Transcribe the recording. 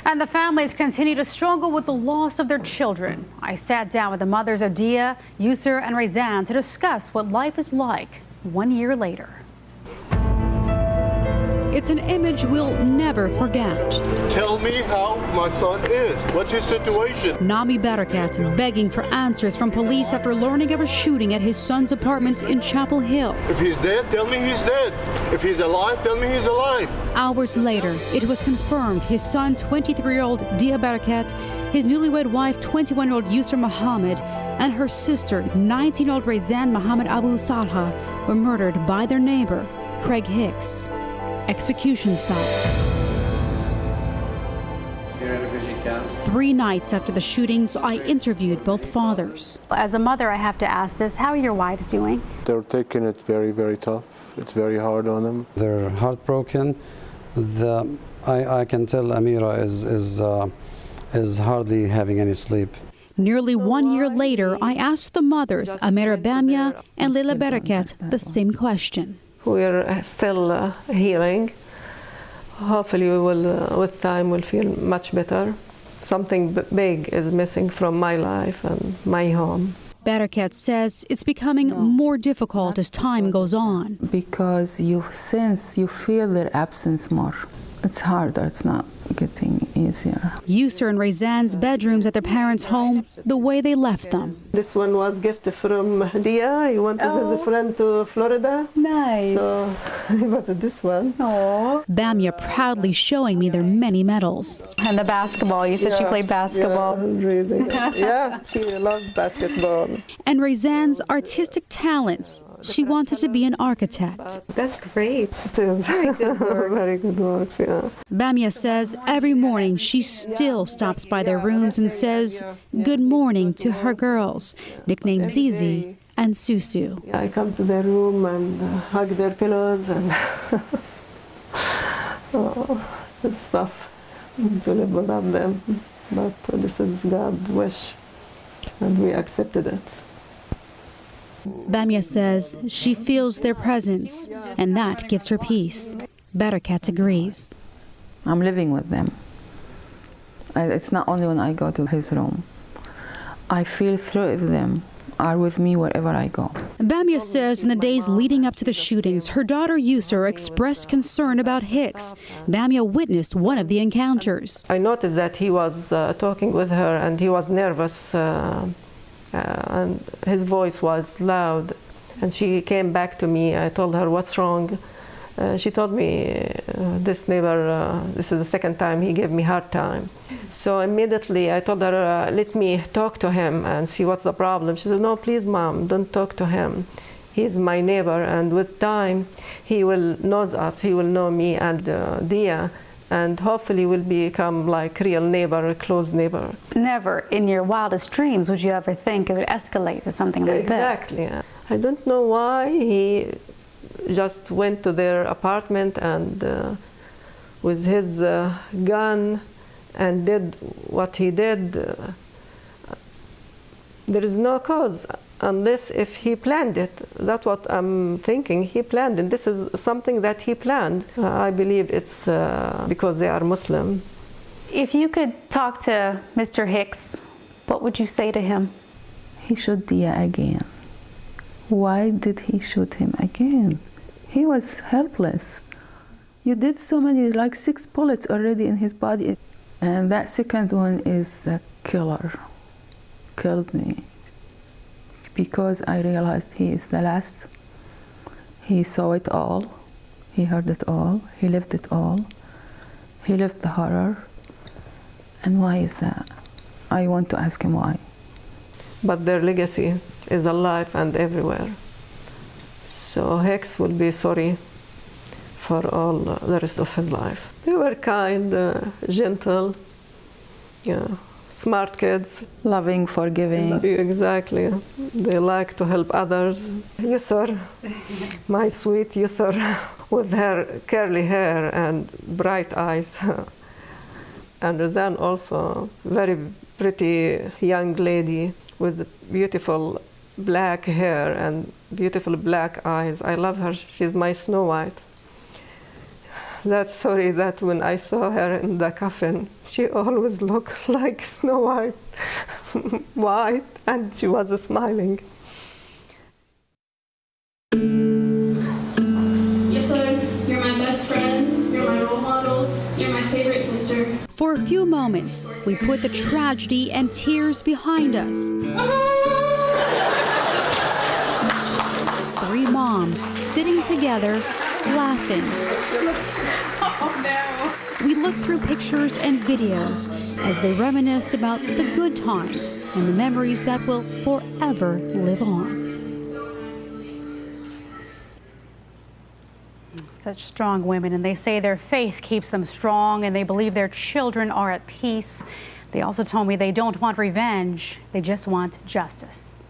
And the families continue to struggle with the loss of their children. I sat down with the mothers of Dia, Yusur, and Rezan to discuss what life is like 1 year later. It's an image we'll never forget. Tell me how my son is. What's his situation? Nami Barakat begging for answers from police after learning of a shooting at his son's apartment in Chapel Hill. If he's dead, tell me he's dead. If he's alive, tell me he's alive. Hours later, it was confirmed his son, 23-year-old Dia Barakat, his newlywed wife, 21-year-old Yusur Muhammad, and her sister, 19-year-old Rezan Muhammad Abu Salha, were murdered by their neighbor, Craig Hicks. Execution style. 3 nights after the shootings, I interviewed both fathers. As a mother, I have to ask this: how are your wives doing? They're taking it very, very tough. It's very hard on them. They're heartbroken. I can tell Amira is hardly having any sleep. Nearly 1 year later, I asked the mothers, Amira Bamia and Leila Barakat, the same question. We're still healing. Hopefully we will, with time, we'll feel much better. Something big is missing from my life and my home. Barakat says it's becoming more difficult as time goes on. Because you feel their absence more. It's harder, it's not getting easier. Yusur and Rezan's bedrooms at their parents' home, the way they left them. This one was gift from Dia. He went to visit a friend to Florida. Nice. So he bought this one. Aww. Bamia proudly showing me their many medals. And the basketball, you said she played basketball. Yeah, really. Yeah, she loves basketball. And Rezan's artistic talents. She wanted to be an architect. That's great. It is. Very good work. Very good work, yeah. Bamia says every morning she still stops by their rooms and says good morning to her girls, nicknamed Zizi and Susu. Yeah, I come to their room and hug their pillows and it's stuff to live without them. But this is God's wish and we accepted it. Bamia says she feels their presence and that gives her peace. Barakat agrees. I'm living with them. It's not only when I go to his room. I feel three of them are with me wherever I go. Bamia says in the days leading up to the shootings, her daughter Yusur expressed concern about Hicks. Bamia witnessed one of the encounters. I noticed that he was talking with her and he was nervous and his voice was loud. And she came back to me. I told her, what's wrong? She told me, this neighbor, this is the second time he gave me a hard time. So immediately I told her, let me talk to him and see what's the problem. She said, no, please, Mom, don't talk to him. He's my neighbor, and with time, he will know us, he will know me and Dia, and hopefully will become like real neighbor, a close neighbor. Never in your wildest dreams would you ever think it would escalate to something like Exactly. I don't know why he just went to their apartment and with his gun and did what he did. There is no cause unless if he planned it. That's what I'm thinking. He planned it. This is something that he planned. I believe it's because they are Muslim. If you could talk to Mr. Hicks, what would you say to him? He shot Dia again. Why did he shoot him again? He was helpless. You did so many, like 6 bullets already in his body. And that second one is the killer. Killed me. Because I realized he is the last. He saw it all. He heard it all. He lived it all. He lived the horror. And why is that? I want to ask him why. But their legacy is alive and everywhere. So Hicks will be sorry for all the rest of his life. They were kind, gentle, smart kids. Loving, forgiving. Exactly. They like to help others. Yusur, my sweet Yusur, with her curly hair and bright eyes. And then also very pretty young lady with beautiful black hair and beautiful black eyes. I love her. She's my Snow White. that story that when I saw her in the coffin, she always looked like Snow White, white, and she was smiling. Yes, Lord, you're my best friend, you're my role model, you're my favorite sister. For a few moments, we put the tragedy and tears behind us. 3 moms sitting together, laughing. We looked through pictures and videos as they reminisced about the good times and the memories that will forever live on. Such strong women, and they say their faith keeps them strong and they believe their children are at peace. They also told me they don't want revenge, they just want justice.